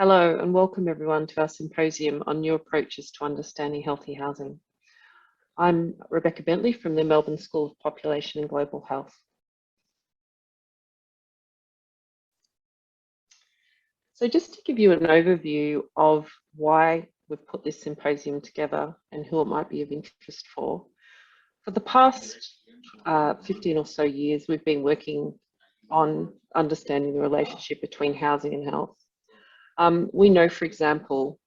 Hello and welcome everyone to our symposium on new approaches to understanding healthy housing. I'm Rebecca Bentley from the Melbourne School of Population and Global Health. So just to give you an overview of why we've put this symposium together and who it might be of interest for the past 15 or so years, we've been working on understanding the relationship between housing and health. We know, for example,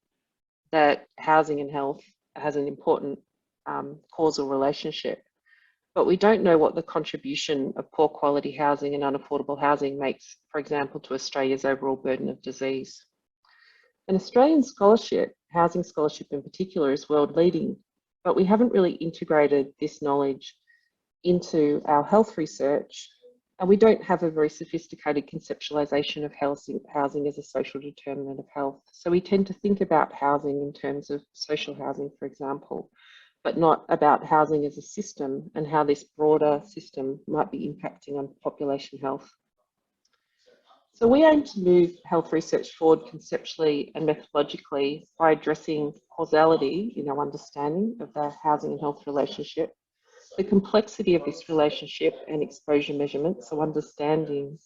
that housing and health has an important causal relationship, but we don't know what the contribution of poor quality housing and unaffordable housing makes, for example, to Australia's overall burden of disease. And Australian scholarship, housing scholarship in particular, is world leading, but we haven't really integrated this knowledge into our health research, and we don't have a very sophisticated conceptualization of housing as a social determinant of health. So we tend to think about housing in terms of social housing, for example, but not about housing as a system and how this broader system might be impacting on population health. So we aim to move health research forward conceptually and methodologically by addressing causality in our understanding of the housing and health relationship, the complexity of this relationship and exposure measurement, so understanding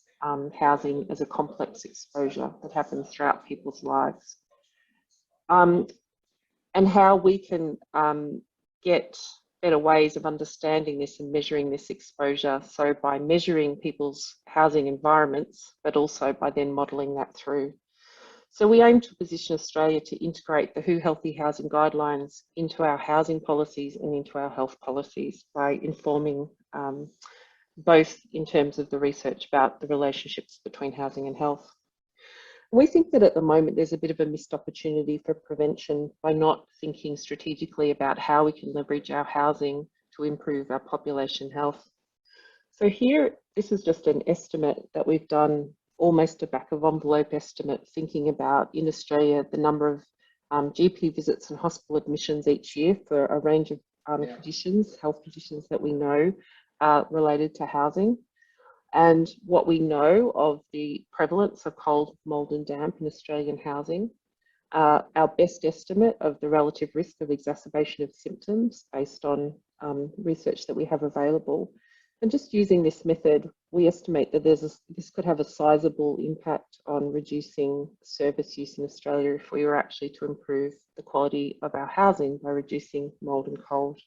housing as a complex exposure that happens throughout people's lives, and how we can get better ways of understanding this and measuring this exposure. So by measuring people's housing environments, but also by then modelling that through. So we aim to position Australia to integrate the WHO Healthy Housing Guidelines into our housing policies and into our health policies by informing both in terms of the research about the relationships between housing and health. We think that at the moment there's a bit of a missed opportunity for prevention by not thinking strategically about how we can leverage our housing to improve our population health. So here, this is just an estimate that we've done, almost a back of envelope estimate, thinking about in Australia the number of GP visits and hospital admissions each year for a range of conditions, health conditions that we know are related to housing. And what we know of the prevalence of cold, mould and damp in Australian housing, our best estimate of the relative risk of exacerbation of symptoms based on research that we have available. And just using this method, we estimate that this could have a sizable impact on reducing service use in Australia if we were actually to improve the quality of our housing by reducing mould and cold.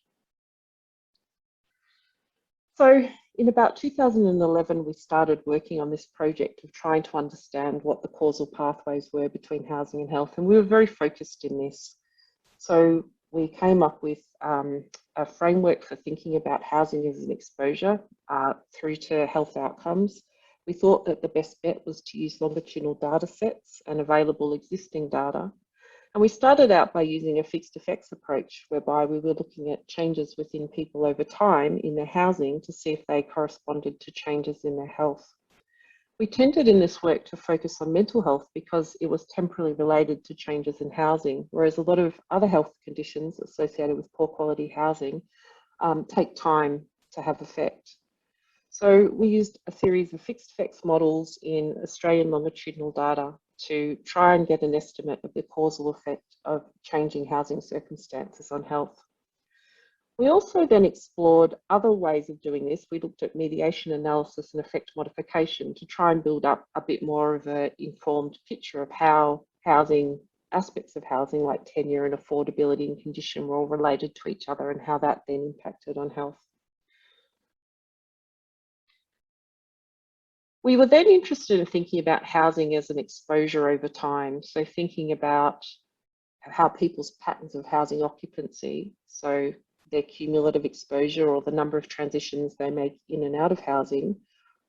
So in about 2011, we started working on this project of trying to understand what the causal pathways were between housing and health, and we were very focused in this. So we came up with a framework for thinking about housing as an exposure through to health outcomes. We thought that the best bet was to use longitudinal data sets and available existing data. And we started out by using a fixed effects approach, whereby we were looking at changes within people over time in their housing to see if they corresponded to changes in their health. We tended in this work to focus on mental health because it was temporally related to changes in housing, whereas a lot of other health conditions associated with poor quality housing take time to have effect. So we used a series of fixed effects models in Australian longitudinal data to try and get an estimate of the causal effect of changing housing circumstances on health. We also then explored other ways of doing this. We looked at mediation analysis and effect modification to try and build up a bit more of an informed picture of how housing, aspects of housing like tenure and affordability and condition were all related to each other and how that then impacted on health. We were then interested in thinking about housing as an exposure over time. So thinking about how people's patterns of housing occupancy, so their cumulative exposure or the number of transitions they make in and out of housing,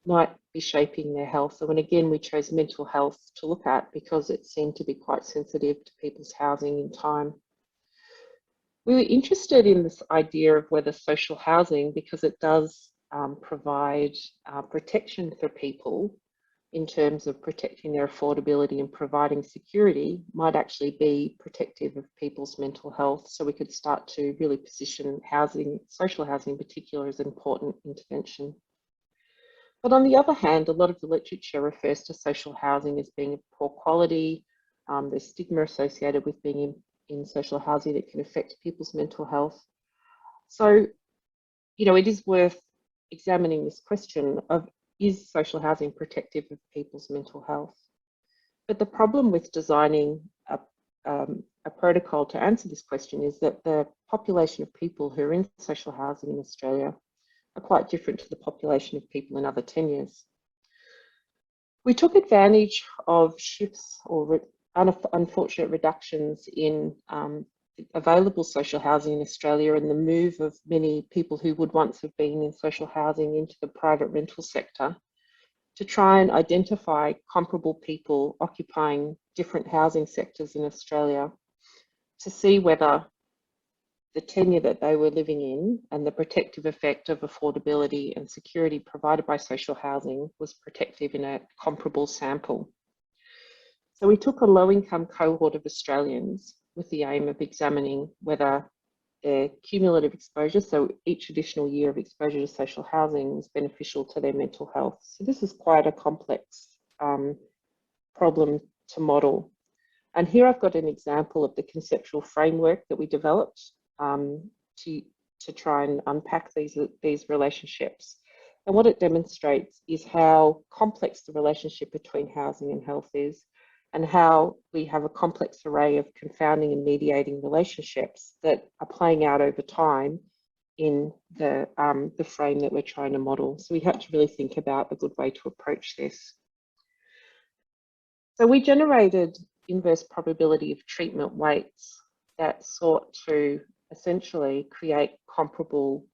might be shaping their health. So, and again, we chose mental health to look at because it seemed to be quite sensitive to people's housing in time. We were interested in this idea of whether social housing, because it does provide protection for people in terms of protecting their affordability and providing security, might actually be protective of people's mental health. So we could start to really position housing, social housing in particular, as an important intervention. But on the other hand, a lot of the literature refers to social housing as being of poor quality, There's stigma associated with being in social housing that can affect people's mental health. So, it is worth examining this question of, is social housing protective of people's mental health? But the problem with designing a protocol to answer this question is that the population of people who are in social housing in Australia are quite different to the population of people in other tenures. We took advantage of shifts or unfortunate reductions in available social housing in Australia and the move of many people who would once have been in social housing into the private rental sector to try and identify comparable people occupying different housing sectors in Australia to see whether the tenure that they were living in and the protective effect of affordability and security provided by social housing was protective in a comparable sample. So we took a low-income cohort of Australians with the aim of examining whether their cumulative exposure, so each additional year of exposure to social housing, was beneficial to their mental health. So this is quite a complex problem to model. And here I've got an example of the conceptual framework that we developed to try and unpack these relationships. And what it demonstrates is how complex the relationship between housing and health is, and how we have a complex array of confounding and mediating relationships that are playing out over time in the frame that we're trying to model. So we had to really think about a good way to approach this. So we generated inverse probability of treatment weights that sought to essentially create comparable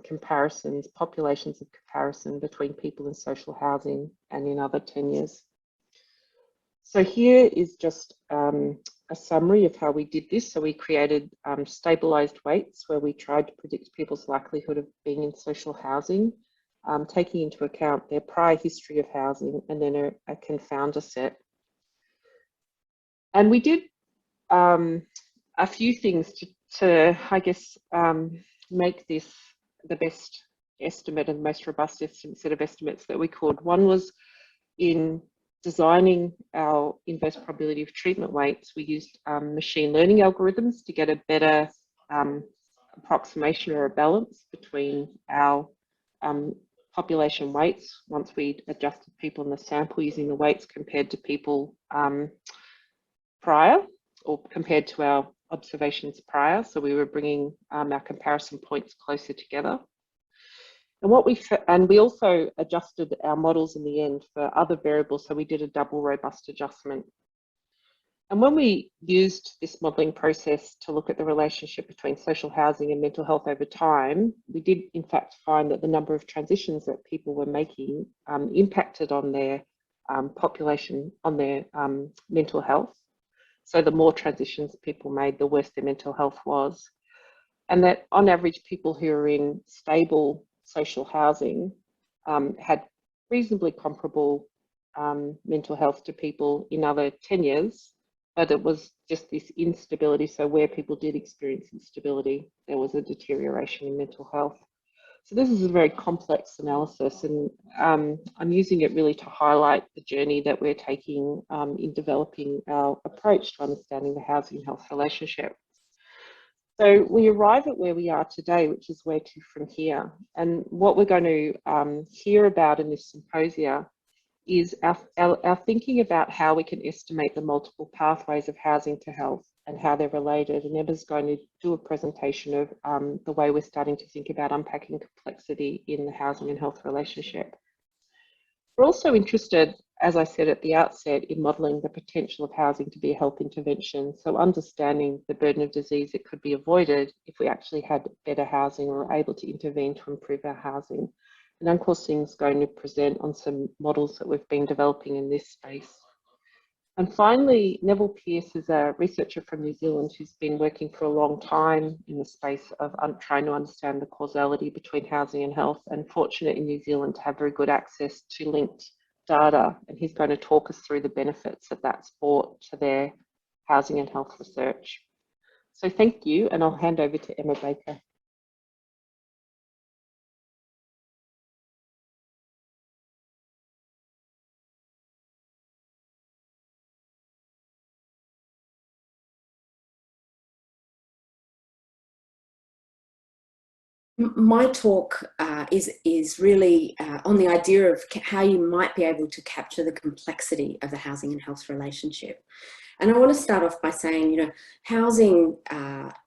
comparisons, populations of comparison between people in social housing and in other tenures. So here is just a summary of how we did this. So we created stabilized weights where we tried to predict people's likelihood of being in social housing, taking into account their prior history of housing, and then a confounder set. And we did a few things to I guess, make this the best estimate and most robust set of estimates that we could. One was in designing our inverse probability of treatment weights, we used machine learning algorithms to get a better approximation or a balance between our population weights once we'd adjusted people in the sample using the weights compared to people prior, or compared to our observations prior. So we were bringing our comparison points closer together. And we also adjusted our models in the end for other variables. So we did a double robust adjustment. And when we used this modelling process to look at the relationship between social housing and mental health over time, we did in fact find that the number of transitions that people were making impacted on their population, on their mental health. So the more transitions people made, the worse their mental health was. And that on average, people who are in stable social housing had reasonably comparable mental health to people in other tenures, but it was just this instability. So where people did experience instability, there was a deterioration in mental health. So this is a very complex analysis, and I'm using it really to highlight the journey that we're taking in developing our approach to understanding the housing and health relationship. So we arrive at where we are today, which is where to from here. And what we're going to hear about in this symposia is our thinking about how we can estimate the multiple pathways of housing to health and how they're related. And Emma's going to do a presentation of the way we're starting to think about unpacking complexity in the housing and health relationship. We're also interested, as I said at the outset, in modelling the potential of housing to be a health intervention. So understanding the burden of disease that could be avoided if we actually had better housing or were able to intervene to improve our housing. And Uncle Singh's going to present on some models that we've been developing in this space. And finally, Neville Pearce is a researcher from New Zealand who's been working for a long time in the space of trying to understand the causality between housing and health, and fortunate in New Zealand to have very good access to linked data. And he's going to talk us through the benefits that that's brought to their housing and health research. So thank you, and I'll hand over to Emma Baker. My talk is really on the idea of how you might be able to capture the complexity of the housing and health relationship. And I want to start off by saying, you know, housing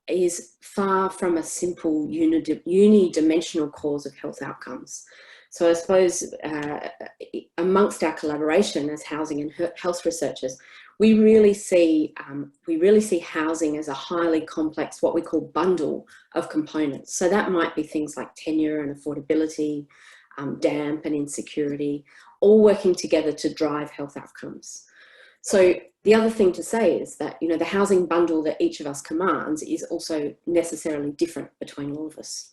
is far from a simple unidimensional cause of health outcomes. So I suppose amongst our collaboration as housing and health researchers, we really see housing as a highly complex, what we call bundle of components. So that might be things like tenure and affordability, damp and insecurity, all working together to drive health outcomes. So the other thing to say is that, you know, the housing bundle that each of us commands is also necessarily different between all of us.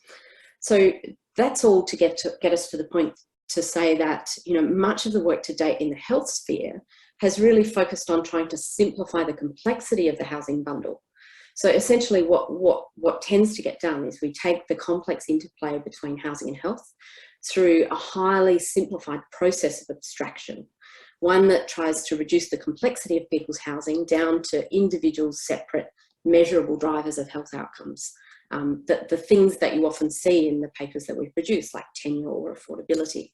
So that's all to get us to the point to say that, you know, much of the work to date in the health sphere has really focused on trying to simplify the complexity of the housing bundle. So essentially what tends to get done is we take the complex interplay between housing and health through a highly simplified process of abstraction, one that tries to reduce the complexity of people's housing down to individual, separate, measurable drivers of health outcomes. The things that you often see in the papers that we've produced, like tenure or affordability.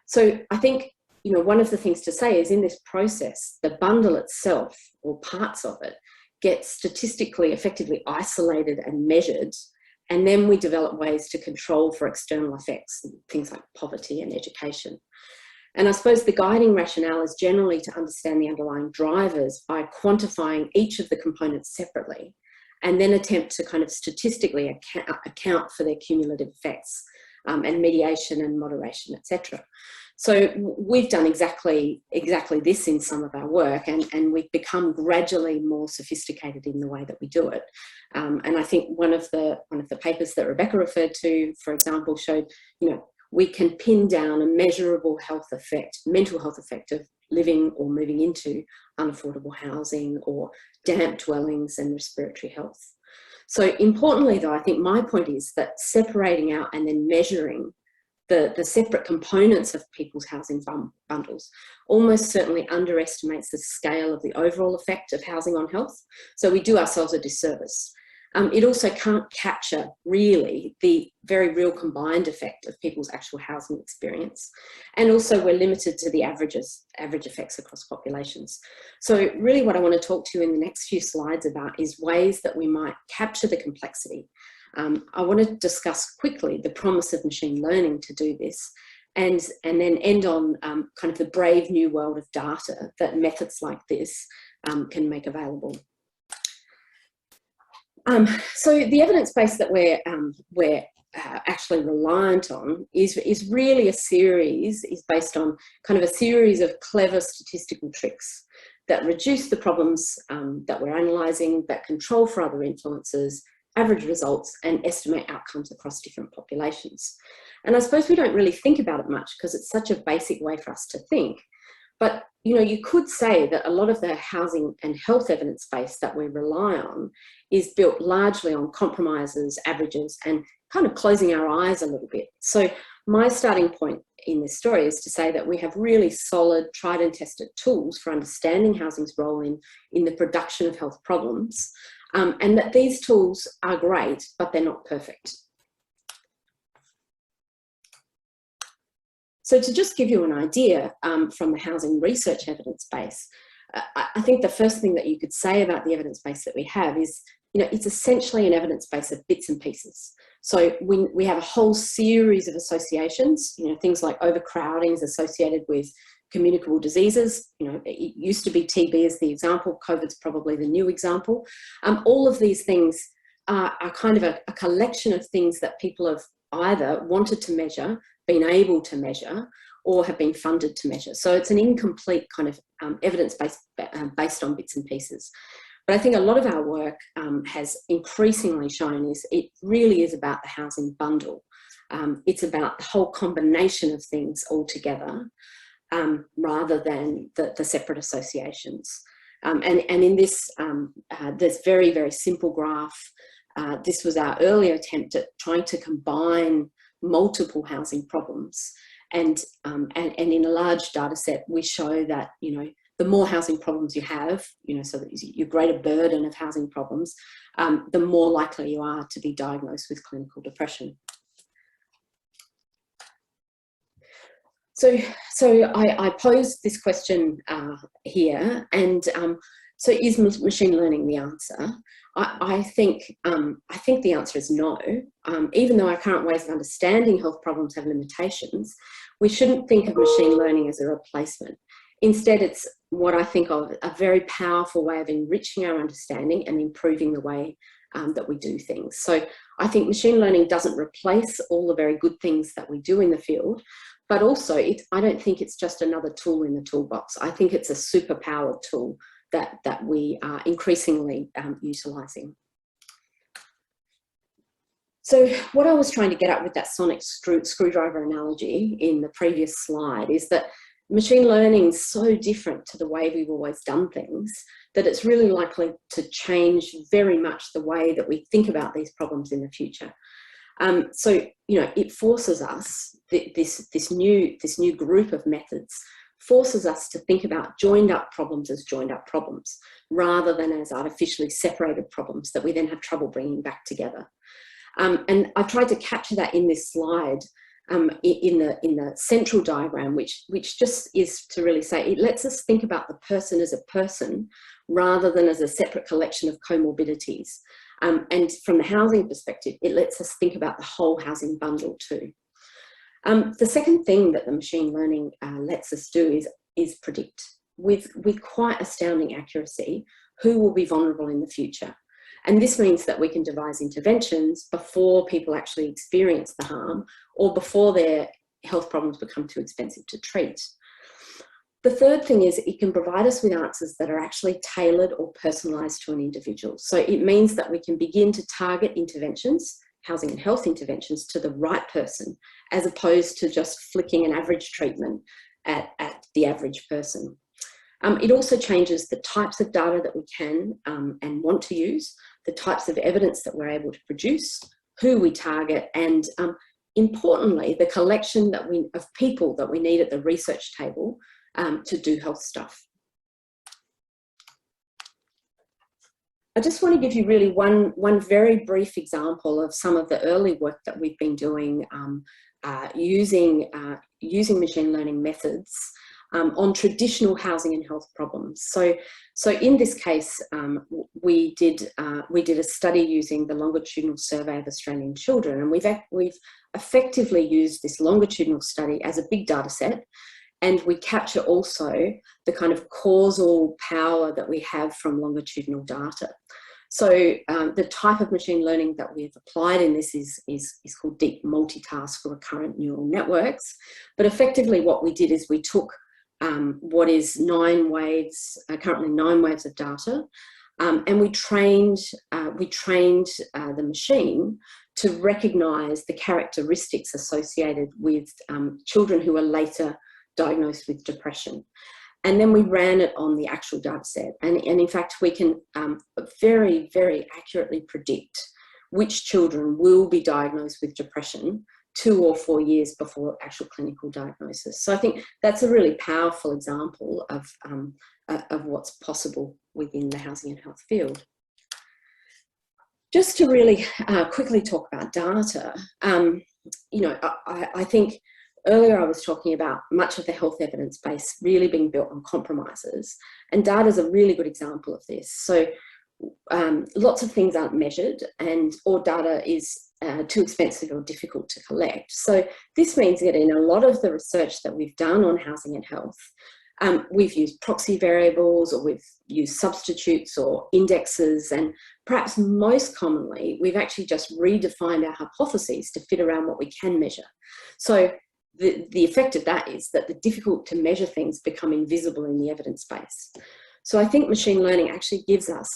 So I think, you know, one of the things to say is in this process, the bundle itself, or parts of it, get statistically effectively isolated and measured, and then we develop ways to control for external effects, things like poverty and education. And I suppose the guiding rationale is generally to understand the underlying drivers by quantifying each of the components separately, and then attempt to kind of statistically account for their cumulative effects and mediation and moderation, etc. So we've done exactly this in some of our work, and we've become gradually more sophisticated in the way that we do it. And I think one of the papers that Rebecca referred to, for example, showed, you know, we can pin down a measurable health effect, mental health effect of living or moving into unaffordable housing or damp dwellings and respiratory health. So importantly, though, I think my point is that separating out and then measuring the separate components of people's housing bundles almost certainly underestimates the scale of the overall effect of housing on health. So we do ourselves a disservice. It also can't capture really the very real combined effect of people's actual housing experience. And also we're limited to the average effects across populations. So really what I want to talk to you in the next few slides about is ways that we might capture the complexity. I want to discuss quickly the promise of machine learning to do this, and then end on kind of the brave new world of data that methods like this can make available. So the evidence base that we're actually reliant on is really is based on kind of a series of clever statistical tricks that reduce the problems that we're analysing, that control for other influences, average results, and estimate outcomes across different populations. And I suppose we don't really think about it much because it's such a basic way for us to think. But, you know, you could say that a lot of the housing and health evidence base that we rely on is built largely on compromises, averages, and kind of closing our eyes a little bit. So my starting point in this story is to say that we have really solid, tried and tested tools for understanding housing's role in the production of health problems, and that these tools are great, but they're not perfect. So to just give you an idea from the housing research evidence base, I think the first thing that you could say about the evidence base that we have is, you know, it's essentially an evidence base of bits and pieces. So we have a whole series of associations, you know, things like overcrowding is associated with communicable diseases. You know, it used to be TB as the example, COVID's probably the new example. All of these things are kind of a collection of things that people have either wanted to measure, been able to measure, or have been funded to measure. So it's an incomplete kind of evidence base based on bits and pieces. But I think a lot of our work has increasingly shown is it really is about the housing bundle. It's about the whole combination of things all together, rather than the separate associations. And in this very, very simple graph, this was our earlier attempt at trying to combine multiple housing problems. And in a large data set, we show that, you know, the more housing problems you have, you know, so that your greater burden of housing problems, the more likely you are to be diagnosed with clinical depression. I posed this question here, and so is machine learning the answer? I think the answer is no. Even though our current ways of understanding health problems have limitations, we shouldn't think of machine learning as a replacement. Instead, it's what I think of a very powerful way of enriching our understanding and improving the way that we do things. So I think machine learning doesn't replace all the very good things that we do in the field, but also I don't think it's just another tool in the toolbox. I think it's a superpowered tool that we are increasingly utilising. So what I was trying to get at with that sonic screwdriver analogy in the previous slide is that machine learning is so different to the way we've always done things that it's really likely to change very much the way that we think about these problems in the future. So, you know, it forces us, this new group of methods forces us to think about joined up problems as joined up problems, rather than as artificially separated problems that we then have trouble bringing back together. And I tried to capture that in this slide, in the central diagram, which just is to really say, it lets us think about the person as a person rather than as a separate collection of comorbidities. And from the housing perspective, it lets us think about the whole housing bundle too. The second thing that the machine learning lets us do is predict with quite astounding accuracy who will be vulnerable in the future. And this means that we can devise interventions before people actually experience the harm or before their health problems become too expensive to treat. The third thing is it can provide us with answers that are actually tailored or personalised to an individual. So it means that we can begin to target interventions, housing and health interventions, to the right person, as opposed to just flicking an average treatment at the average person. It also changes the types of data that we can and want to use, the types of evidence that we're able to produce, who we target, and importantly, the collection of people that we need at the research table to do health stuff. I just want to give you really one very brief example of some of the early work that we've been doing using machine learning methods on traditional housing and health problems. So in this case, we did a study using the longitudinal survey of Australian children, and we've effectively used this longitudinal study as a big data set, and we capture also the kind of causal power that we have from longitudinal data. So the type of machine learning that we've applied in this is called deep multitask recurrent neural networks. But effectively what we did is we took what is currently 9 waves of data, and we trained the machine to recognise the characteristics associated with children who are later diagnosed with depression. And then we ran it on the actual data set. And in fact, we can very, very accurately predict which children will be diagnosed with depression 2 or 4 years before actual clinical diagnosis. So I think that's a really powerful example of what's possible within the housing and health field. Just to really quickly talk about data, you know, I think earlier I was talking about much of the health evidence base really being built on compromises, and data is a really good example of this. So lots of things aren't measured, or data is too expensive or difficult to collect. So this means that in a lot of the research that we've done on housing and health, we've used proxy variables, or we've used substitutes or indexes, and perhaps most commonly, we've actually just redefined our hypotheses to fit around what we can measure. So the effect of that is that the difficult to measure things become invisible in the evidence base. So I think machine learning actually gives us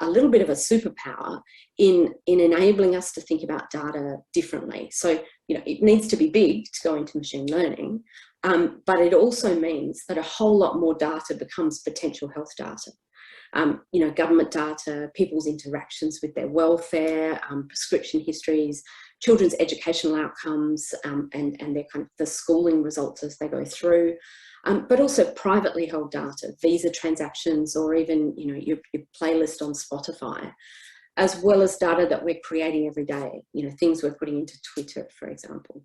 a little bit of a superpower in enabling us to think about data differently. So, you know, it needs to be big to go into machine learning, but it also means that a whole lot more data becomes potential health data. You know, government data, people's interactions with their welfare, prescription histories, children's educational outcomes, and their kind of the schooling results as they go through, but also privately held data, visa transactions, or even, you know, your playlist on Spotify, as well as data that we're creating every day, you know, things we're putting into Twitter, for example.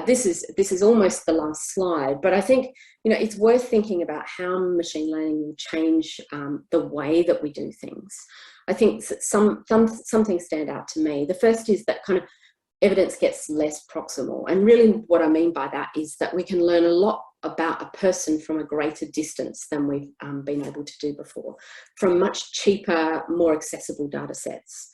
this is almost the last slide, but I think, you know, it's worth thinking about how machine learning will change the way that we do things. I think some things stand out to me. The first is that kind of evidence gets less proximal, and really what I mean by that is that we can learn a lot about a person from a greater distance than we've been able to do before, from much cheaper, more accessible data sets.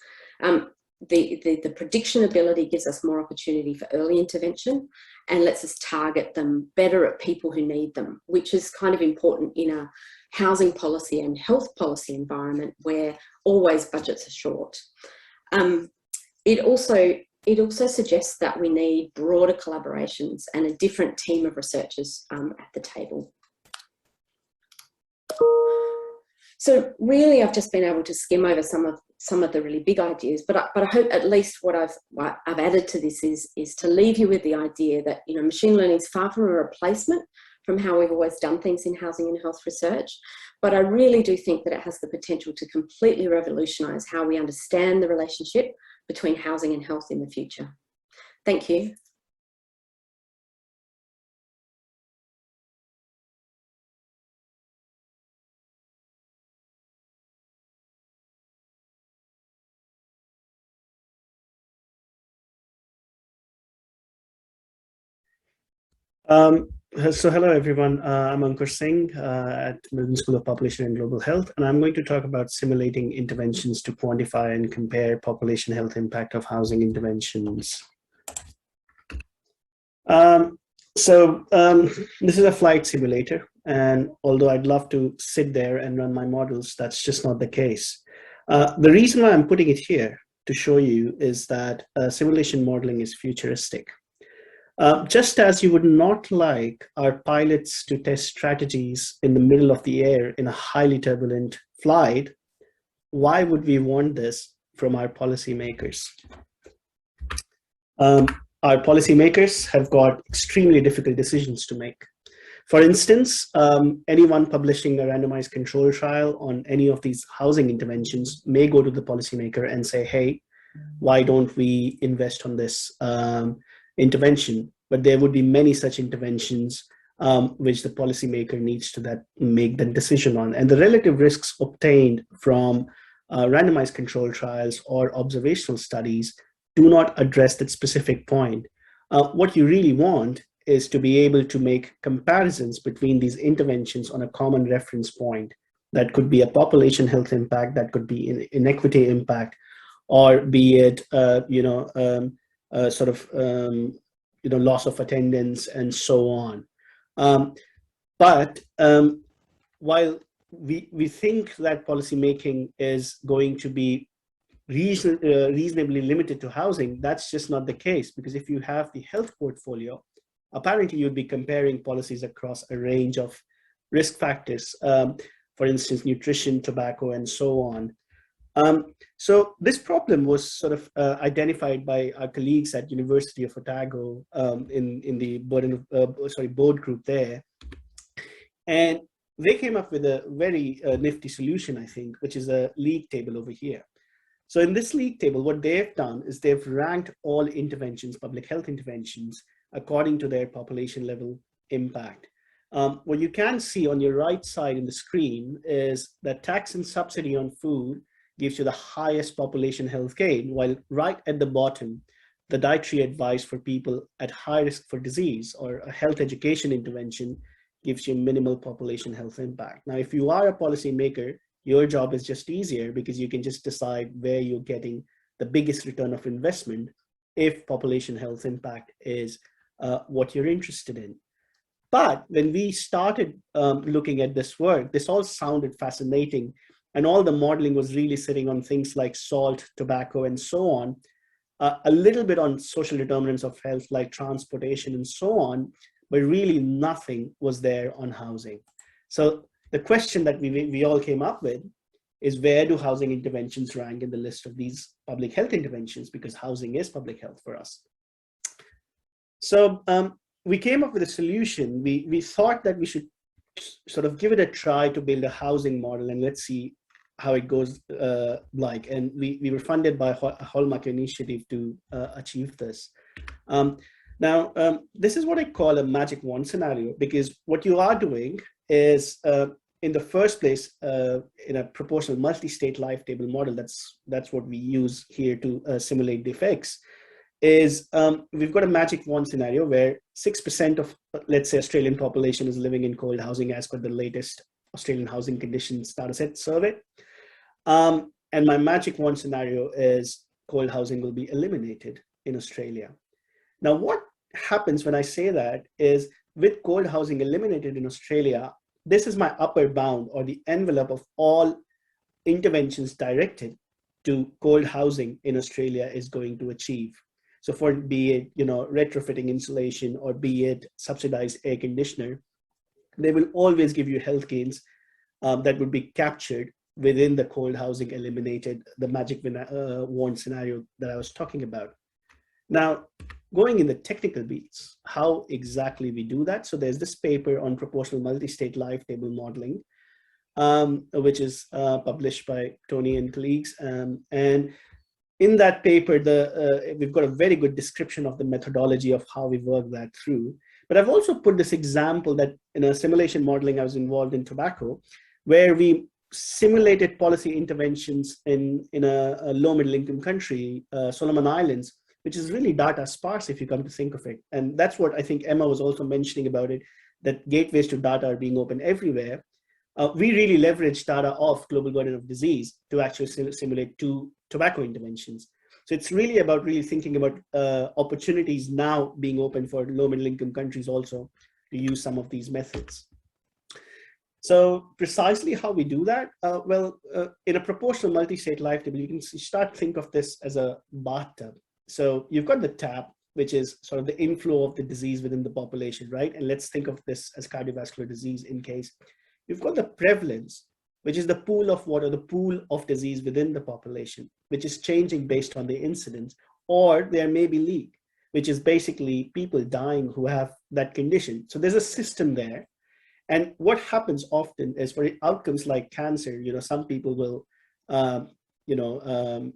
The prediction ability gives us more opportunity for early intervention and lets us target them better at people who need them, which is kind of important in a housing policy and health policy environment where always budgets are short. It also suggests that we need broader collaborations and a different team of researchers at the table. So really, I've just been able to skim over some of the really big ideas, but I hope at least what I've added to this is to leave you with the idea that, you know, machine learning is far from a replacement from how we've always done things in housing and health research, but I really do think that it has the potential to completely revolutionise how we understand the relationship between housing and health in the future. Thank you. So hello everyone, I'm Ankur Singh at Melbourne School of Population and Global Health, and I'm going to talk about simulating interventions to quantify and compare population health impact of housing interventions. This is a flight simulator, and although I'd love to sit there and run my models, that's just not the case. The reason why I'm putting it here to show you is that simulation modeling is futuristic. Just as you would not like our pilots to test strategies in the middle of the air in a highly turbulent flight, why would we want this from our policymakers? Our policymakers have got extremely difficult decisions to make. For instance, anyone publishing a randomized control trial on any of these housing interventions may go to the policymaker and say, hey, why don't we invest on this intervention? But there would be many such interventions which the policymaker needs to make the decision on. And the relative risks obtained from randomized control trials or observational studies do not address that specific point. What you really want is to be able to make comparisons between these interventions on a common reference point. That could be a population health impact, that could be an inequity impact, or be it loss of attendance and so on. While we think that policymaking is going to be reasonably limited to housing, that's just not the case, because if you have the health portfolio, apparently you'd be comparing policies across a range of risk factors, for instance, nutrition, tobacco, and so on. So this problem was sort of identified by our colleagues at University of Otago in the board group there. And they came up with a very nifty solution, I think, which is a league table over here. So in this league table, what they've done is they've ranked all interventions, public health interventions, according to their population level impact. What you can see on your right side in the screen is that tax and subsidy on food gives you the highest population health gain, while right at the bottom, the dietary advice for people at high risk for disease or a health education intervention gives you minimal population health impact. Now, if you are a policymaker, your job is just easier because you can just decide where you're getting the biggest return of investment if population health impact is what you're interested in. But when we started looking at this work, this all sounded fascinating, and all the modeling was really sitting on things like salt, tobacco, and so on, a little bit on social determinants of health like transportation and so on, but really nothing was there on housing. So the question that we all came up with is, where do housing interventions rank in the list of these public health interventions? Because housing is public health for us. So we came up with a solution. We thought that we should sort of give it a try to build a housing model, and let's see how it goes like. And we were funded by a Hallmark initiative to achieve this. Now, this is what I call a magic wand scenario, because what you are doing is, in the first place, in a proportional multi-state life table model, that's what we use here to simulate the effects, is we've got a magic wand scenario where 6% of, let's say, Australian population is living in cold housing as per the latest Australian housing conditions dataset survey. And my magic wand scenario is cold housing will be eliminated in Australia. Now, what happens when I say that is, with cold housing eliminated in Australia, this is my upper bound or the envelope of all interventions directed to cold housing in Australia is going to achieve. So for be it, retrofitting insulation or be it subsidized air conditioner, they will always give you health gains that would be captured within the cold housing eliminated, the magic wand scenario that I was talking about. Now, going in the technical beats, how exactly we do that. So there's this paper on proportional multi-state life table modeling, which is published by Tony and colleagues. And in that paper, we've got a very good description of the methodology of how we work that through. But I've also put this example that in a simulation modeling I was involved in tobacco, where we simulated policy interventions in a low middle income country, Solomon Islands, which is really data sparse if you come to think of it. And that's what I think Emma was also mentioning about it, that gateways to data are being open everywhere. We really leverage data of global burden of disease to actually simulate 2 tobacco interventions. So it's really about thinking about opportunities now being open for low middle income countries also to use some of these methods. So precisely how we do that? In a proportional multi-state life table, you can start to think of this as a bathtub. So you've got the tap, which is sort of the inflow of the disease within the population, right? And let's think of this as cardiovascular disease in case. You've got the prevalence, which is the pool of water, the pool of disease within the population, which is changing based on the incidence, or there may be leak, which is basically people dying who have that condition. So there's a system there. And what happens often is for outcomes like cancer, some people will,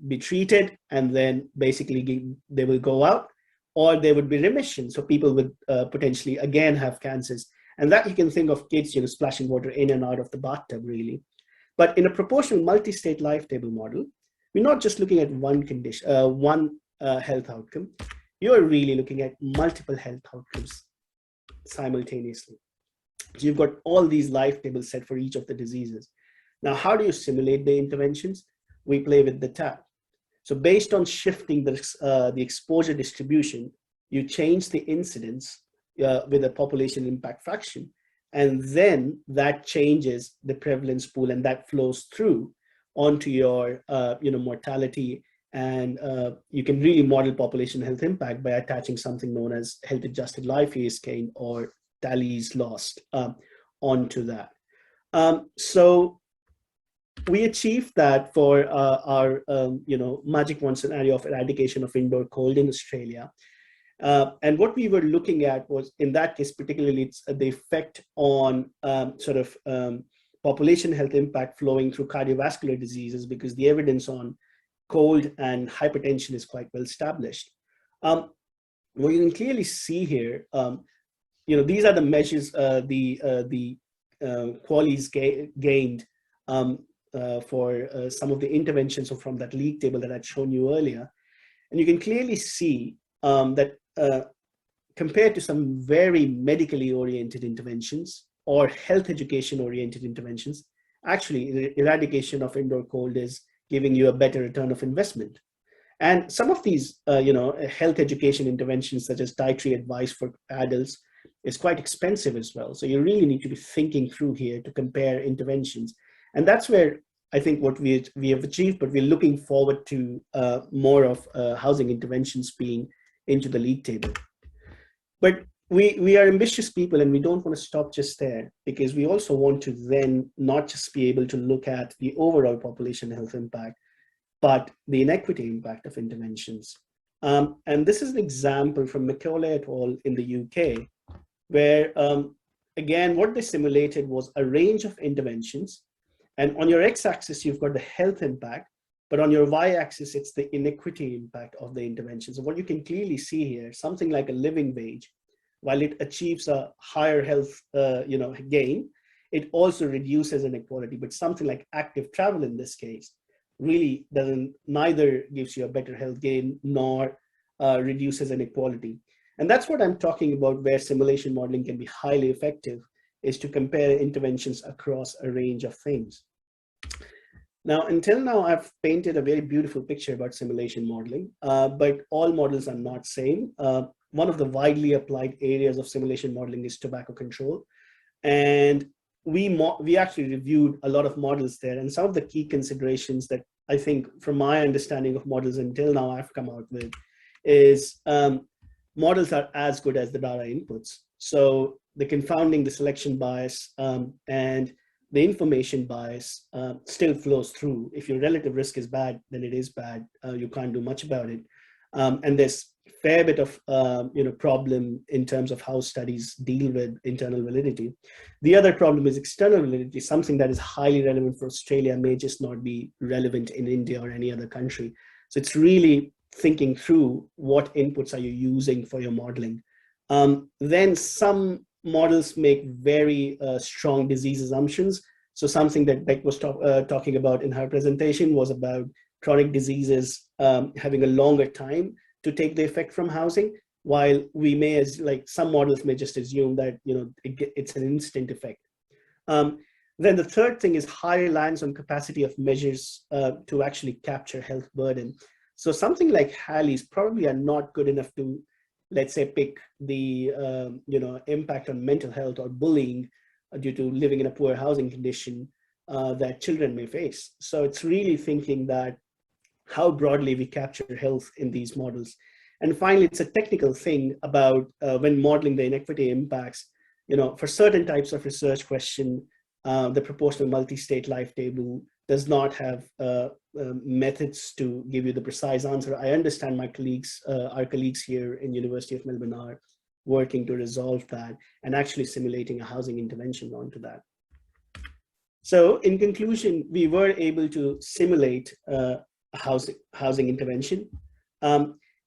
be treated and then basically they will go out, or there would be remission. So people would potentially again have cancers. And that you can think of kids, splashing water in and out of the bathtub, really. But in a proportional multi-state life table model, we're not just looking at one condition, one health outcome. You're really looking at multiple health outcomes simultaneously. So you've got all these life tables set for each of the diseases. Now, how do you simulate the interventions? We play with the tap. So based on shifting the exposure distribution, you change the incidence with a population impact fraction. And then that changes the prevalence pool, and that flows through onto your mortality. And you can really model population health impact by attaching something known as health adjusted life years gained or tallies lost onto that. So we achieved that for our magic wand scenario of eradication of indoor cold in Australia. And what we were looking at was, in that case, particularly, it's the effect on population health impact flowing through cardiovascular diseases, because the evidence on cold and hypertension is quite well established. What you can clearly see here, these are the measures, the QALYs gained for some of the interventions from that league table that I'd shown you earlier. And you can clearly see that compared to some very medically oriented interventions or health education oriented interventions, actually the eradication of indoor cold is giving you a better return of investment. And some of these health education interventions, such as dietary advice for adults, is quite expensive as well. So you really need to be thinking through here to compare interventions. And that's where I think what we have achieved, but we're looking forward to more of housing interventions being into the league table. But we are ambitious people, and we don't want to stop just there, because we also want to then not just be able to look at the overall population health impact, but the inequity impact of interventions. And this is an example from Macaulay et al. In the UK, where again, what they simulated was a range of interventions. And on your x-axis, you've got the health impact, But on your y-axis, it's the inequity impact of the intervention. So what you can clearly see here, something like a living wage, while it achieves a higher health gain, it also reduces inequality. But something like active travel in this case really neither gives you a better health gain nor reduces inequality. And that's what I'm talking about, where simulation modeling can be highly effective, is to compare interventions across a range of things. Now, until now, I've painted a very beautiful picture about simulation modeling, but all models are not same. One of the widely applied areas of simulation modeling is tobacco control. And we actually reviewed a lot of models there, and some of the key considerations that I think, from my understanding of models until now, I've come out with is models are as good as the data inputs. So the confounding, the selection bias, and the information bias still flows through. If your relative risk is bad, then it is bad. You can't do much about it. And there's a fair bit of problem in terms of how studies deal with internal validity. The other problem is external validity. Something that is highly relevant for Australia may just not be relevant in India or any other country. So it's really thinking through what inputs are you using for your modeling. Then some models make very strong disease assumptions. So something that Beck was talking about in her presentation was about chronic diseases having a longer time to take the effect from housing, while we may, as like some models may just assume that it's an instant effect. Then the third thing is high reliance on capacity of measures to actually capture health burden. So something like Halley's probably are not good enough to, let's say, pick the impact on mental health or bullying due to living in a poor housing condition that children may face. So it's really thinking that how broadly we capture health in these models. And finally, it's a technical thing about when modeling the inequity impacts, for certain types of research question, the proportional multi-state life table does not have methods to give you the precise answer. I understand my colleagues, our colleagues here in University of Melbourne are working to resolve that and actually simulating a housing intervention onto that. So in conclusion, we were able to simulate a housing intervention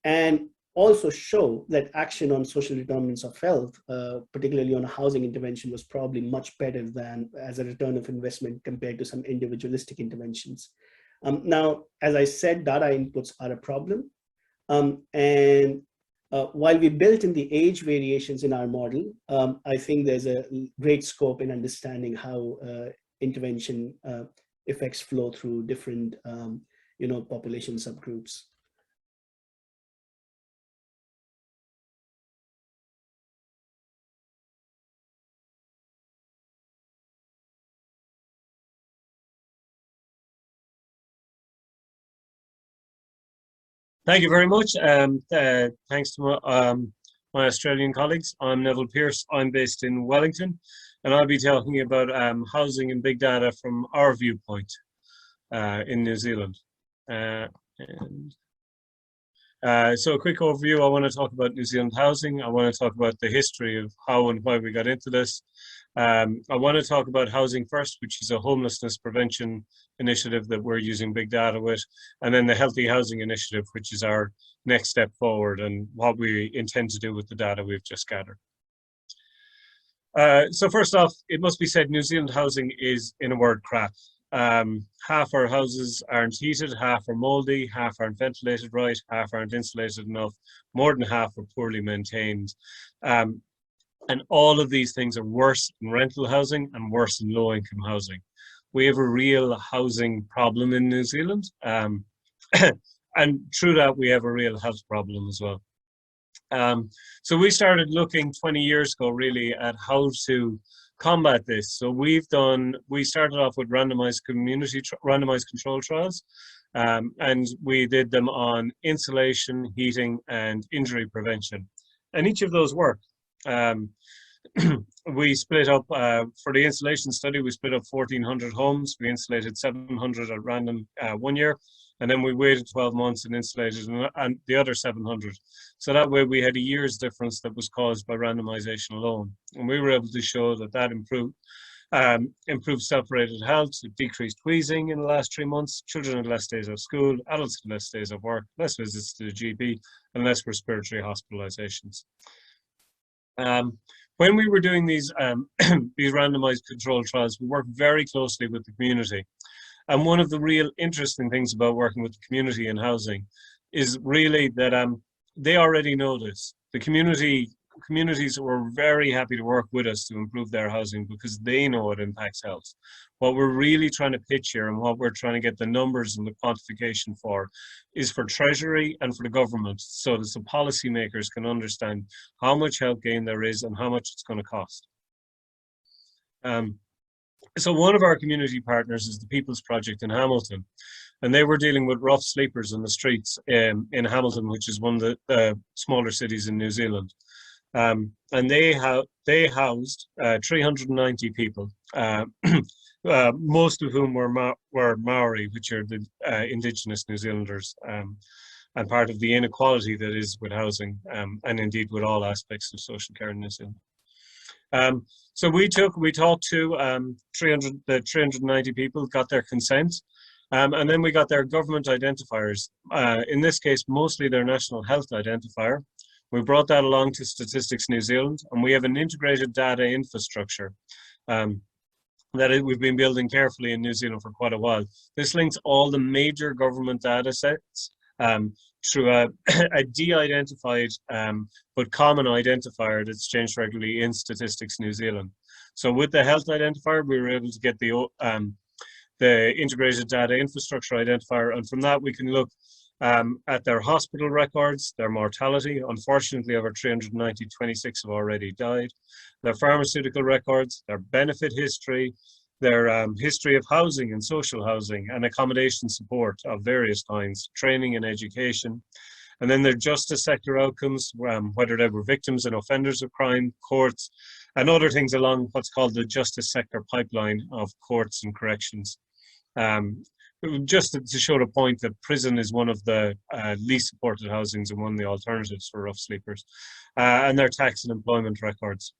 and also show that action on social determinants of health, particularly on a housing intervention, was probably much better than as a return of investment compared to some individualistic interventions. Now, as I said, data inputs are a problem. And while we built in the age variations in our model, I think there's a great scope in understanding how intervention effects flow through different population subgroups. Thank you very much. Thanks to my Australian colleagues. I'm Neville Pearce. I'm based in Wellington, and I'll be talking about housing and big data from our viewpoint in New Zealand. So a quick overview, I want to talk about New Zealand housing. I want to talk about the history of how and why we got into this. I want to talk about Housing First, which is a homelessness prevention initiative that we're using big data with, and then the Healthy Housing Initiative, which is our next step forward and what we intend to do with the data we've just gathered. So first off, it must be said, New Zealand housing is, in a word, crap. Half our houses aren't heated, half are mouldy, half aren't ventilated right, half aren't insulated enough, more than half are poorly maintained. And all of these things are worse in rental housing and worse in low-income housing. We have a real housing problem in New Zealand. And through that, we have a real health problem as well. So we started looking 20 years ago, really, at how to combat this. So we started off with randomized control trials, and we did them on insulation, heating, and injury prevention. And each of those worked. We split up, for the insulation study, we split up 1,400 homes. We insulated 700 at random 1 year, and then we waited 12 months and insulated and the other 700. So that way we had a year's difference that was caused by randomization alone. And we were able to show that that improved improved self-rated health, decreased wheezing in the last 3 months, children had less days of school, adults had less days of work, less visits to the GP, and less respiratory hospitalizations. When we were doing these, these randomized controlled trials, we worked very closely with the community. And one of the real interesting things about working with the community in housing is really that they already know this. The communities were very happy to work with us to improve their housing because they know it impacts health. What we're really trying to pitch here and what we're trying to get the numbers and the quantification for is for Treasury and for the government, so that the policymakers can understand how much health gain there is and how much it's going to cost. So one of our community partners is the People's Project in Hamilton, and they were dealing with rough sleepers in the streets in Hamilton, which is one of the smaller cities in New Zealand. And they housed 390 people, most of whom were Maori, which are the indigenous New Zealanders, and part of the inequality that is with housing, and indeed with all aspects of social care in New Zealand. So we talked to the 390 people, got their consent, and then we got their government identifiers. In this case, mostly their national health identifier. We brought that along to Statistics New Zealand, and we have an integrated data infrastructure that we've been building carefully in New Zealand for quite a while. This links all the major government data sets through a de-identified but common identifier that's changed regularly in Statistics New Zealand. So with the health identifier, we were able to get the integrated data infrastructure identifier, and from that we can look at their hospital records, their mortality. Unfortunately, over 390, 26 have already died. Their pharmaceutical records, their benefit history, their history of housing and social housing and accommodation support of various kinds, training and education. And then their justice sector outcomes, whether they were victims and offenders of crime, courts, and other things along what's called the justice sector pipeline of courts and corrections. Just to show the point that prison is one of the least supported housings and one of the alternatives for rough sleepers, and their tax and employment records.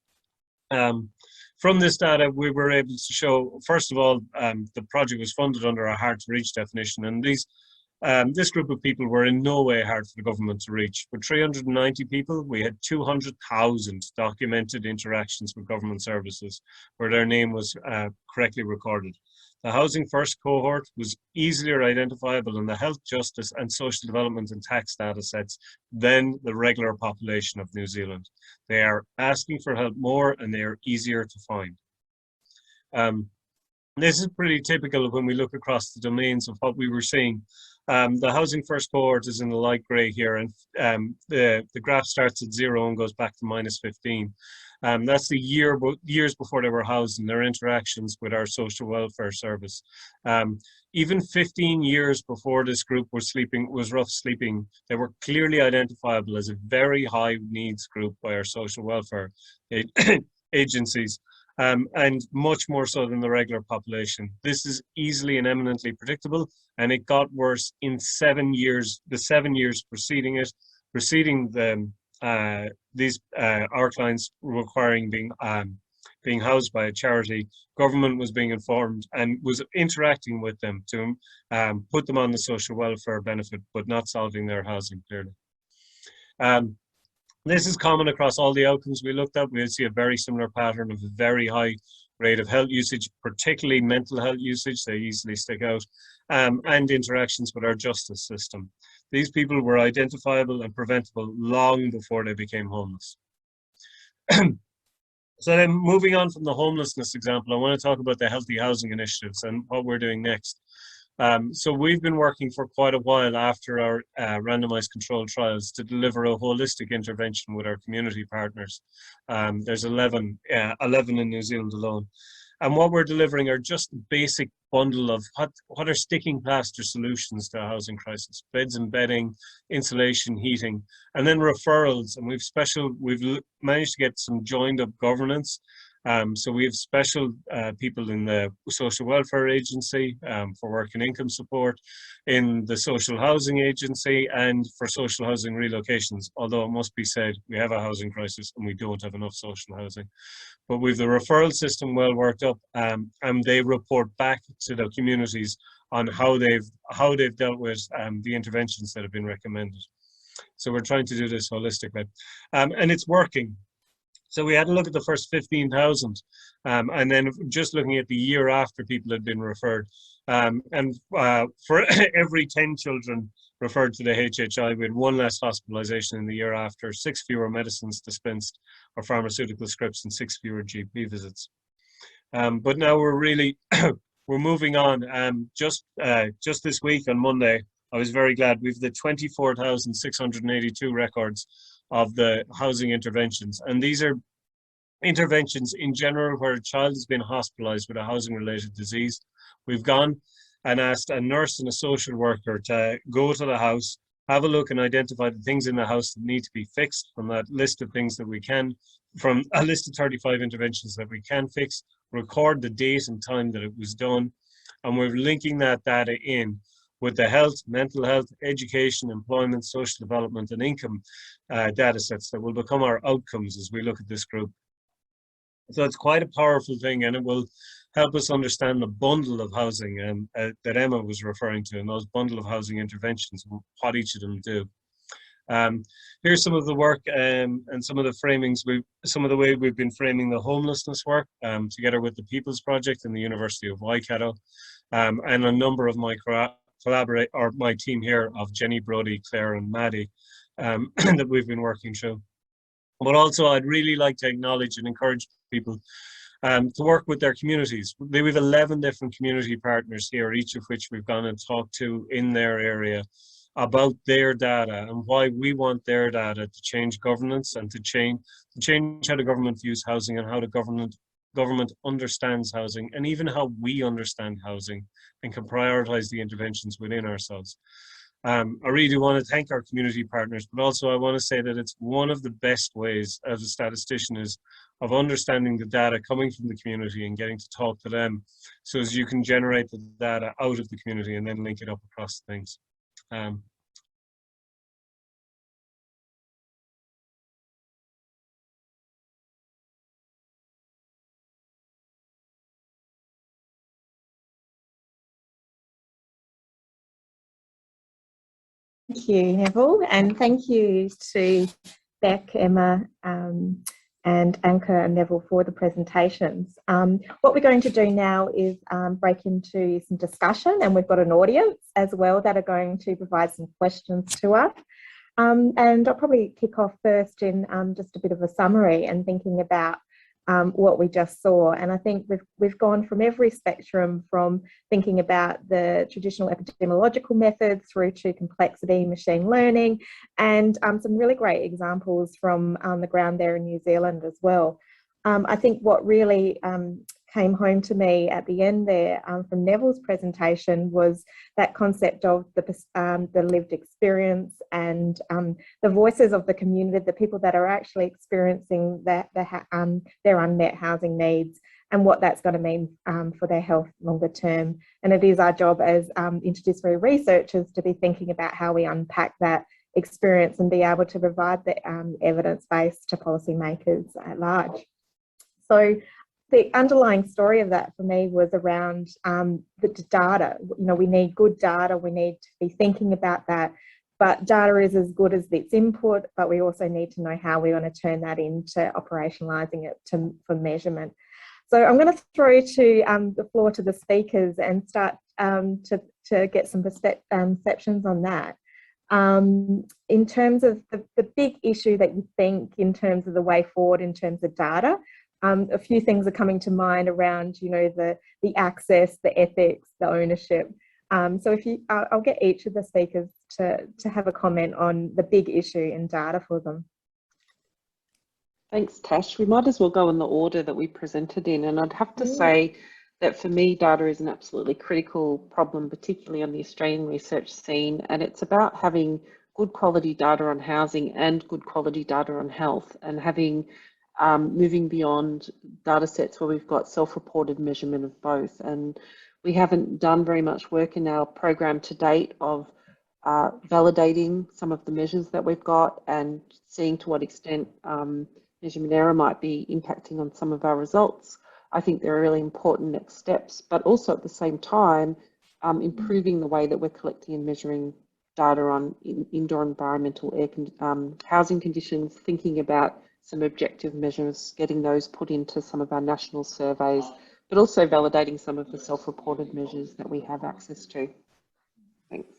From this data, we were able to show, first of all, the project was funded under a hard-to-reach definition, and this group of people were in no way hard for the government to reach. With 390 people, we had 200,000 documented interactions with government services where their name was correctly recorded. The Housing First cohort was easier identifiable in the health, justice and social development and tax data sets than the regular population of New Zealand. They are asking for help more and they are easier to find. This is pretty typical of when we look across the domains of what we were seeing. The Housing First cohort is in the light grey here, and the graph starts at 0 and goes back to -15. That's the years before they were housed and their interactions with our social welfare service. Even 15 years before this group was rough sleeping, they were clearly identifiable as a very high needs group by our social welfare agencies. And much more so than the regular population. This is easily and eminently predictable, and it got worse in 7 years, the 7 years preceding our clients requiring being housed by a charity. Government was being informed and was interacting with them to put them on the social welfare benefit, but not solving their housing clearly. This is common across all the outcomes we looked at. We'll see a very similar pattern of a very high rate of health usage, particularly mental health usage. They easily stick out, and interactions with our justice system. These people were identifiable and preventable long before they became homeless. So then moving on from the homelessness example, I want to talk about the healthy housing initiatives and what we're doing next. So we've been working for quite a while after our randomized controlled trials to deliver a holistic intervention with our community partners. There's 11 in New Zealand alone. And what we're delivering are just the basic bundle of what are sticking plaster solutions to a housing crisis: beds and bedding, insulation, heating, and then referrals. And we've managed to get some joined up governance So we have special people in the social welfare agency for work and income support, in the social housing agency, and for social housing relocations. Although it must be said, we have a housing crisis and we don't have enough social housing. But we've the referral system well worked up, and they report back to the communities on how they've dealt with the interventions that have been recommended. So we're trying to do this holistically, and it's working. So we had a look at the first 15,000, and then just looking at the year after people had been referred. For every 10 children referred to the HHI, we had 1 less hospitalization in the year after, 6 fewer medicines dispensed or pharmaceutical scripts, and 6 fewer GP visits. But now we're really, we're moving on. Just this week on Monday, I was very glad. We've the 24,682 records of the housing interventions. And these are interventions in general where a child has been hospitalized with a housing related disease. We've gone and asked a nurse and a social worker to go to the house, have a look and identify the things in the house that need to be fixed from that list of things that we can, from a list of 35 interventions that we can fix, record the date and time that it was done. And we're linking that data in with the health, mental health, education, employment, social development, and income data sets that will become our outcomes as we look at this group. So it's quite a powerful thing, and it will help us understand the bundle of housing that Emma was referring to, and those bundle of housing interventions, and what each of them do. Here's some of the work and some of the framings, some of the way we've been framing the homelessness work together with the People's Project and the University of Waikato, and a number of my my team here of Jenny, Brody, Claire and Maddie that we've been working through. But also I'd really like to acknowledge and encourage people to work with their communities. We have 11 different community partners here, each of which we've gone and talked to in their area about their data and why we want their data to change governance and to change how the government views housing and how the government understands housing, and even how we understand housing and can prioritize the interventions within ourselves. I really do want to thank our community partners, but also I want to say that it's one of the best ways as a statistician is of understanding the data coming from the community and getting to talk to them, so as you can generate the data out of the community and then link it up across things. Thank you, Neville, and thank you to Beck, Emma, and Anka and Neville for the presentations. What we're going to do now is break into some discussion, and we've got an audience as well that are going to provide some questions to us. And I'll probably kick off first in just a bit of a summary and thinking about what we just saw. And I think we've gone from every spectrum, from thinking about the traditional epidemiological methods through to complexity, machine learning, and some really great examples from the ground there in New Zealand as well. I think what really came home to me at the end there from Neville's presentation was that concept of the lived experience and the voices of the community, the people that are actually experiencing their unmet housing needs, and what that's going to mean for their health longer term. And it is our job as interdisciplinary researchers to be thinking about how we unpack that experience and be able to provide the evidence base to policymakers at large. So the underlying story of that for me was around the data. You know, we need good data, we need to be thinking about that, but data is as good as its input, but we also need to know how we want to turn that into operationalising it for measurement. So I'm going to throw to the floor to the speakers and start to get some perceptions on that. In terms of the big issue that you think in terms of the way forward in terms of data, a few things are coming to mind around, you know, the access, the ethics, the ownership. So if you, I'll get each of the speakers to have a comment on the big issue in data for them. Thanks, Tash. We might as well go in the order that we presented in, and I'd have to say that for me, data is an absolutely critical problem, particularly on the Australian research scene, and it's about having good quality data on housing and good quality data on health, and having moving beyond data sets where we've got self-reported measurement of both. And we haven't done very much work in our program to date of validating some of the measures that we've got and seeing to what extent measurement error might be impacting on some of our results. I think they're really important next steps, but also at the same time, improving the way that we're collecting and measuring data on indoor environmental housing conditions, thinking about some objective measures, getting those put into some of our national surveys, but also validating some of the self-reported measures that we have access to. Thanks.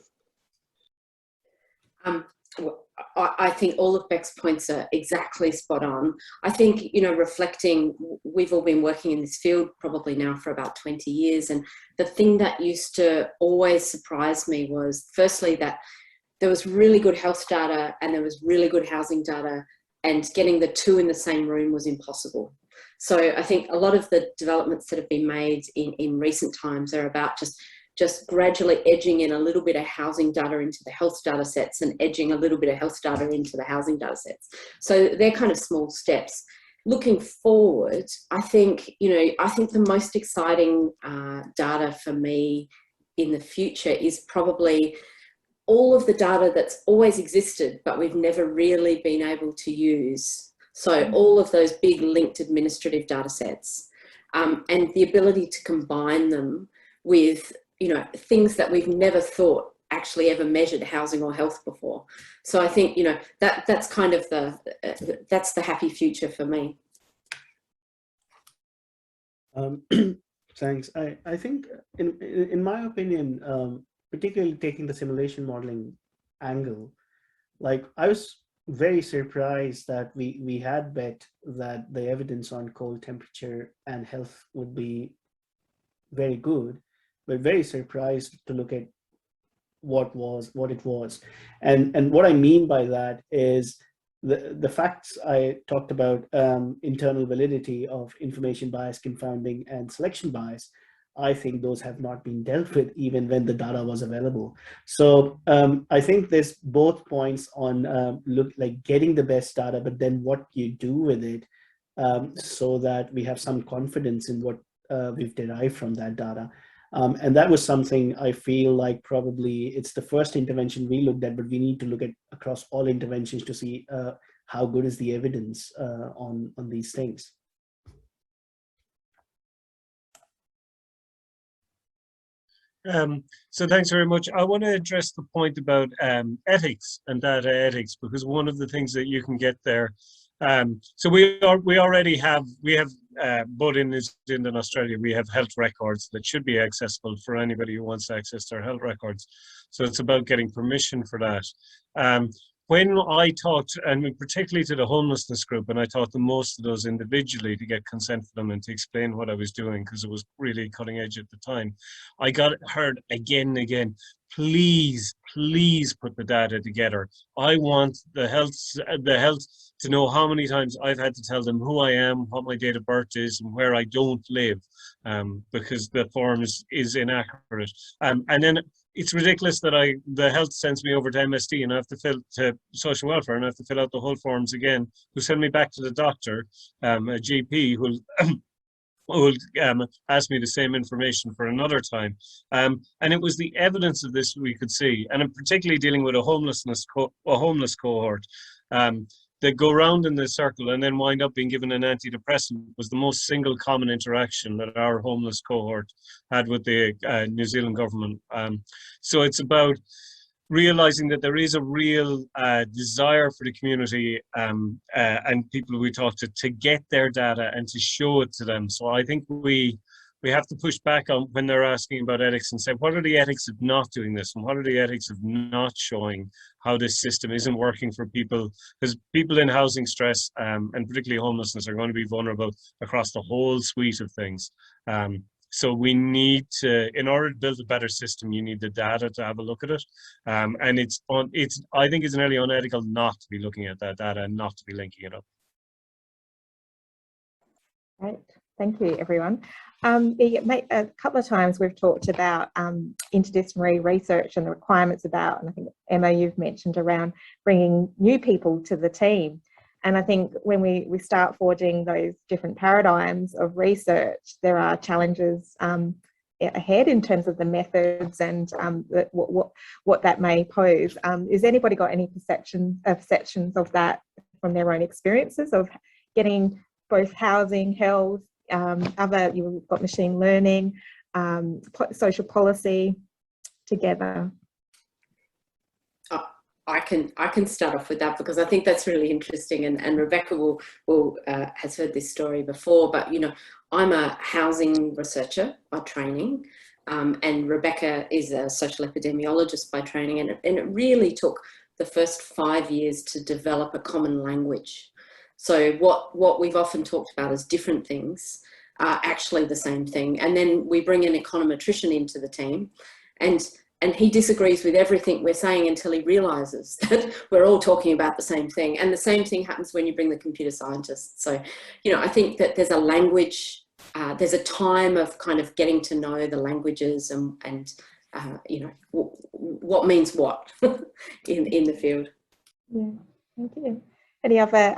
I think all of Beck's points are exactly spot on. I think, you know, reflecting, we've all been working in this field probably now for about 20 years. And the thing that used to always surprise me was, firstly, that there was really good health data and there was really good housing data, and getting the two in the same room was impossible. So I think a lot of the developments that have been made in recent times are about just gradually edging in a little bit of housing data into the health data sets and edging a little bit of health data into the housing data sets. So they're kind of small steps. Looking forward, I think, you know, I think the most exciting data for me in the future is probably all of the data that's always existed, but we've never really been able to use. So all of those big linked administrative data sets, and the ability to combine them with, you know, things that we've never thought actually ever measured housing or health before. So I think, you know, that's kind of that's the happy future for me. Thanks. I think in my opinion, particularly taking the simulation modeling angle, like I was very surprised that we had bet that the evidence on cold temperature and health would be very good, but very surprised to look at what it was. And what I mean by that is the facts I talked about, internal validity of information bias, confounding, and selection bias. I think those have not been dealt with even when the data was available. So I think there's both points on like getting the best data, but then what you do with it, so that we have some confidence in what we've derived from that data. And that was something I feel like probably it's the first intervention we looked at, but we need to look at across all interventions to see how good is the evidence on these things. So thanks very much. I want to address the point about ethics and data ethics, because one of the things that you can get there. So we already have both in New Zealand and Australia, we have health records that should be accessible for anybody who wants to access their health records. So it's about getting permission for that. When I talked, and particularly to the homelessness group, and I talked to most of those individually to get consent for them and to explain what I was doing, because it was really cutting edge at the time, I got heard again and again, please put the data together. I want the health to know how many times I've had to tell them who I am, what my date of birth is, and where I don't live, because the form is inaccurate. And then it's ridiculous that the health sends me over to MSD and I have to fill to social welfare and I have to fill out the whole forms again, who send me back to the doctor, a GP who will ask me the same information for another time. And it was the evidence of this we could see, and I'm particularly dealing with a homeless cohort. They go round in the circle and then wind up being given an antidepressant was the most single common interaction that our homeless cohort had with the New Zealand government. So it's about realizing that there is a real desire for the community and people we talk to get their data and to show it to them. So I think we have to push back on when they're asking about ethics and say, what are the ethics of not doing this? And what are the ethics of not showing how this system isn't working for people? Because people in housing stress and particularly homelessness are going to be vulnerable across the whole suite of things. So we need to, in order to build a better system, you need the data to have a look at it. And I think it's nearly unethical not to be looking at that data and not to be linking it up. Great, thank you, everyone. A couple of times we've talked about interdisciplinary research and the requirements about, and I think Emma, you've mentioned around bringing new people to the team. And I think when we start forging those different paradigms of research, there are challenges ahead in terms of the methods and what that may pose. Has anybody got any perceptions of that from their own experiences of getting both housing, health, you've got machine learning, social policy together? I can start off with that because I think that's really interesting, and Rebecca has heard this story before. But you know, I'm a housing researcher by training, and Rebecca is a social epidemiologist by training, and it really took the first 5 years to develop a common language. So what we've often talked about as different things are actually the same thing, and then we bring an econometrician into the team, and he disagrees with everything we're saying until he realizes that we're all talking about the same thing. And the same thing happens when you bring the computer scientists. So, you know, I think that there's a language, there's a time of kind of getting to know the languages and you know, what means what in the field. Yeah, thank you. Any other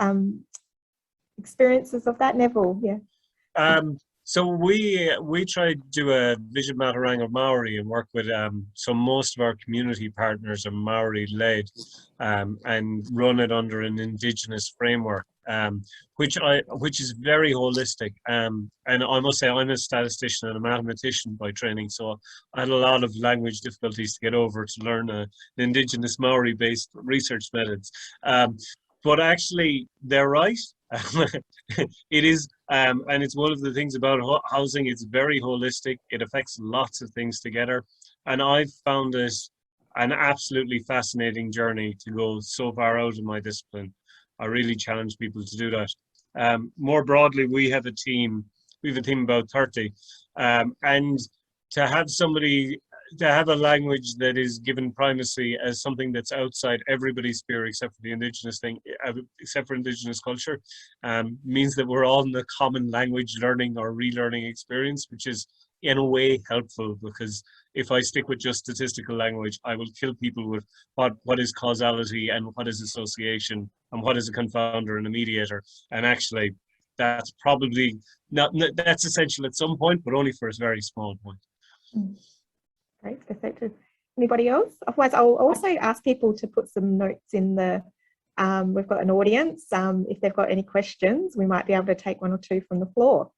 experiences of that, Neville? Yeah. So we try to do a vision Matarang of Maori and work with so most of our community partners are Maori led and run it under an Indigenous framework, which is very holistic. And I must say I'm a statistician and a mathematician by training, so I had a lot of language difficulties to get over to learn the Indigenous Maori based research methods. But actually, they're right. It is, and it's one of the things about housing. It's very holistic. It affects lots of things together, and I've found it an absolutely fascinating journey to go so far out of my discipline. I really challenge people to do that. More broadly, we have a team. We have a team about 30, and to have somebody. To have a language that is given primacy as something that's outside everybody's sphere except for the Indigenous thing, except for Indigenous culture, means that we're all in a common language learning or relearning experience, which is in a way helpful, because if I stick with just statistical language, I will kill people with what is causality and what is association and what is a confounder and a mediator. And actually, that's probably that's essential at some point, but only for a very small point. Great, effective. Anybody else? Otherwise, I'll also ask people to put some notes in the, we've got an audience. If they've got any questions, we might be able to take one or two from the floor.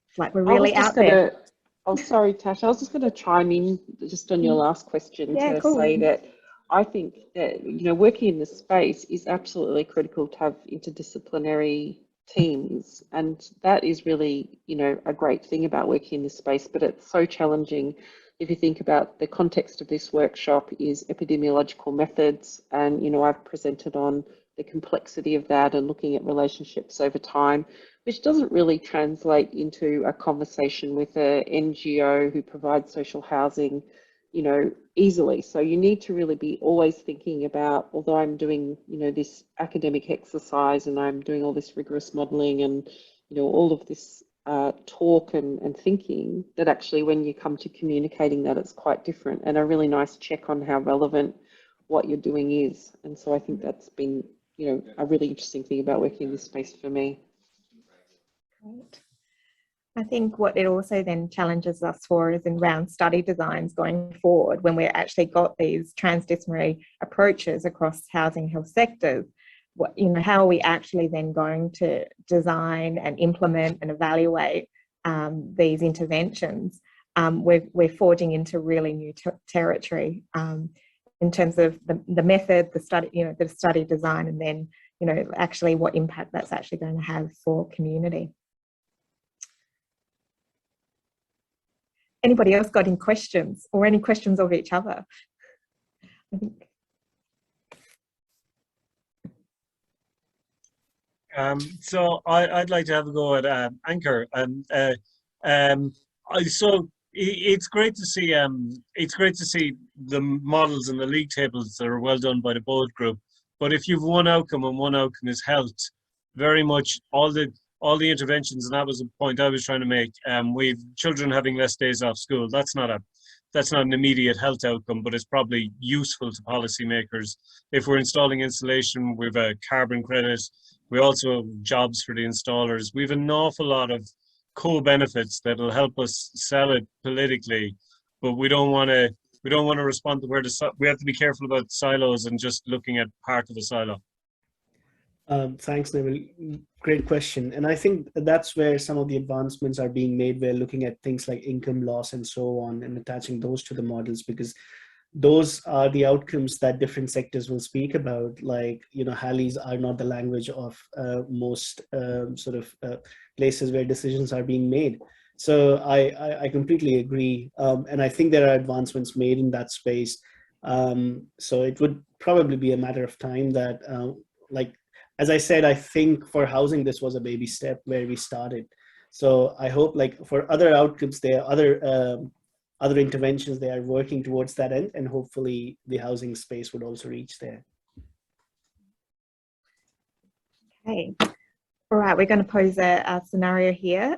It's like we're really out there. Oh, sorry, Tash. I was just going to chime in just on your last question say that I think that, you know, working in this space is absolutely critical to have interdisciplinary teams. And that is really, you know, a great thing about working in this space, but it's so challenging. If you think about the context of this workshop is epidemiological methods, and, you know, I've presented on the complexity of that and looking at relationships over time, which doesn't really translate into a conversation with an NGO who provides social housing, you know, easily. So you need to really be always thinking about, although I'm doing, you know, this academic exercise and I'm doing all this rigorous modelling and, you know, all of this talk and thinking, that actually when you come to communicating that, it's quite different, and a really nice check on how relevant what you're doing is. And so I think that's been, you know, a really interesting thing about working in this space for me. Great. I think what it also then challenges us for is in round study designs going forward, when we've actually got these transdisciplinary approaches across housing health sectors. What, you know, how are we actually then going to design and implement and evaluate these interventions? We're forging into really new territory in terms of the method, the study, you know, the study design, and then, you know, actually what impact that's actually going to have for community. Anybody else got any questions, or any questions of each other? I think. So I'd like to have a go at Anchor. So it's great to see the models and the league tables that are well done by the Bold Group. But if you've one outcome and one outcome is health, very much all the interventions, and that was a point I was trying to make. We've children having less days off school. That's not an immediate health outcome, but it's probably useful to policymakers. If we're installing insulation, we've a carbon credit. We also have jobs for the installers. We have an awful lot of co-benefits that'll help us sell it politically, but we don't want to respond to where we have to be careful about silos and just looking at part of a silo. Thanks, Neville. Great question. And I think that's where some of the advancements are being made. We're looking at things like income loss and so on, and attaching those to the models, because those are the outcomes that different sectors will speak about. Like, HALIs are not the language of most places where decisions are being made. So I completely agree. And I think there are advancements made in that space. So it would probably be a matter of time that, as I said, I think for housing, this was a baby step where we started. So I hope, like, for other outcomes, there are other interventions, they are working towards that end, and hopefully the housing space would also reach there. Okay. All right, we're going to pose a scenario here.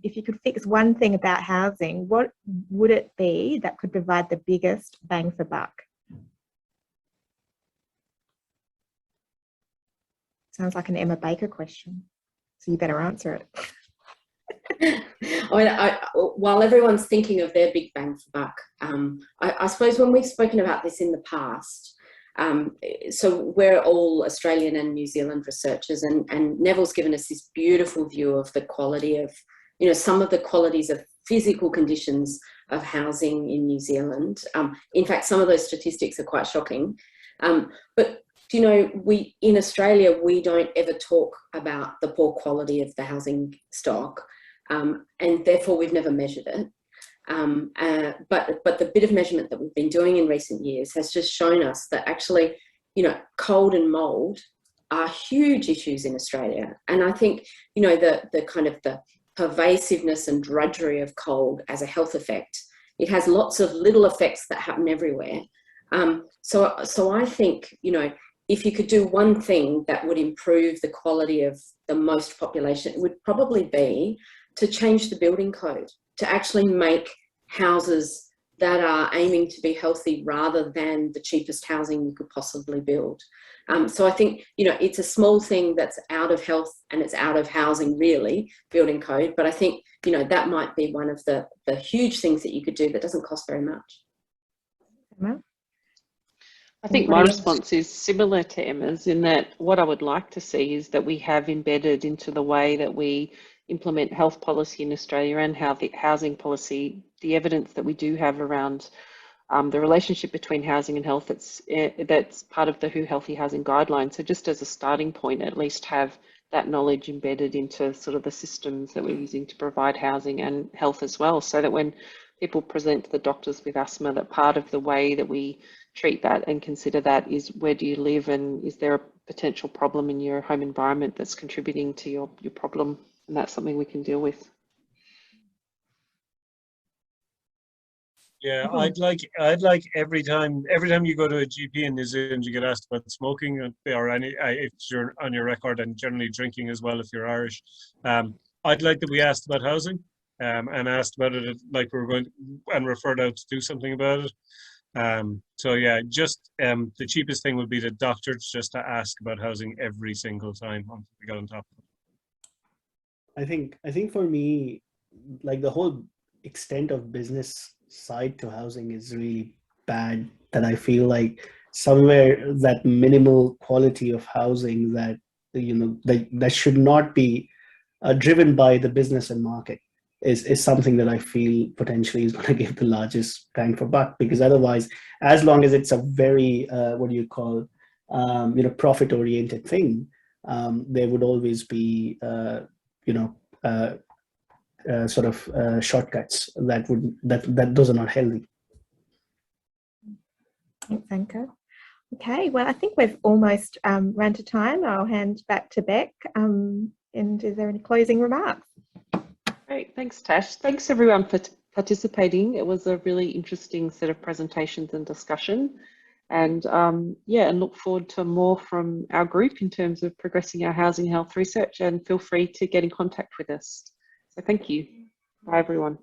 If you could fix one thing about housing, what would it be that could provide the biggest bang for buck? Sounds like an Emma Baker question, so you better answer it. While everyone's thinking of their big bang for buck, I suppose when we've spoken about this in the past, so we're all Australian and New Zealand researchers, and Neville's given us this beautiful view of the quality of, some of the qualities of physical conditions of housing in New Zealand. In fact, some of those statistics are quite shocking. But we in Australia, we don't ever talk about the poor quality of the housing stock. And therefore we've never measured it. But the bit of measurement that we've been doing in recent years has just shown us that actually, cold and mold are huge issues in Australia. And I think, the kind of the pervasiveness and drudgery of cold as a health effect, it has lots of little effects that happen everywhere. So I think, if you could do one thing that would improve the quality of the most population, it would probably be to change the building code, to actually make houses that are aiming to be healthy rather than the cheapest housing you could possibly build. So I think, it's a small thing that's out of health and it's out of housing, really, building code. But I think, that might be one of the huge things that you could do that doesn't cost very much. Emma? I think my response is similar to Emma's, in that what I would like to see is that we have embedded into the way that we implement health policy in Australia and how the housing policy, the evidence that we do have around the relationship between housing and health, that's part of the WHO Healthy Housing Guidelines. So just as a starting point, at least have that knowledge embedded into sort of the systems that we're using to provide housing and health as well, so that when people present to the doctors with asthma, that part of the way that we treat that and consider that is, where do you live, and is there a potential problem in your home environment that's contributing to your problem, and that's something we can deal with. Yeah, I'd like every time you go to a GP in New Zealand, you get asked about smoking, or any if you're on your record, and generally drinking as well if you're Irish. I'd like that we asked about housing, and asked about it like we were going to, and referred out to do something about it. So yeah, just the cheapest thing would be the doctors just to ask about housing every single time until we got on top of it. I think for me, like, the whole extent of business side to housing is really bad, that I feel like somewhere that minimal quality of housing that, that should not be driven by the business and market is something that I feel potentially is going to give the largest bang for buck. Because otherwise, as long as it's a very profit oriented thing, there would always be shortcuts that those are not healthy. Thanks, Anka. Okay, well, I think we've almost run to time. I'll hand back to Beck. And is there any closing remarks? Great, thanks, Tash. Thanks everyone for participating. It was a really interesting set of presentations and discussion. And and look forward to more from our group in terms of progressing our housing health research, and feel free to get in contact with us. So thank you. Bye everyone.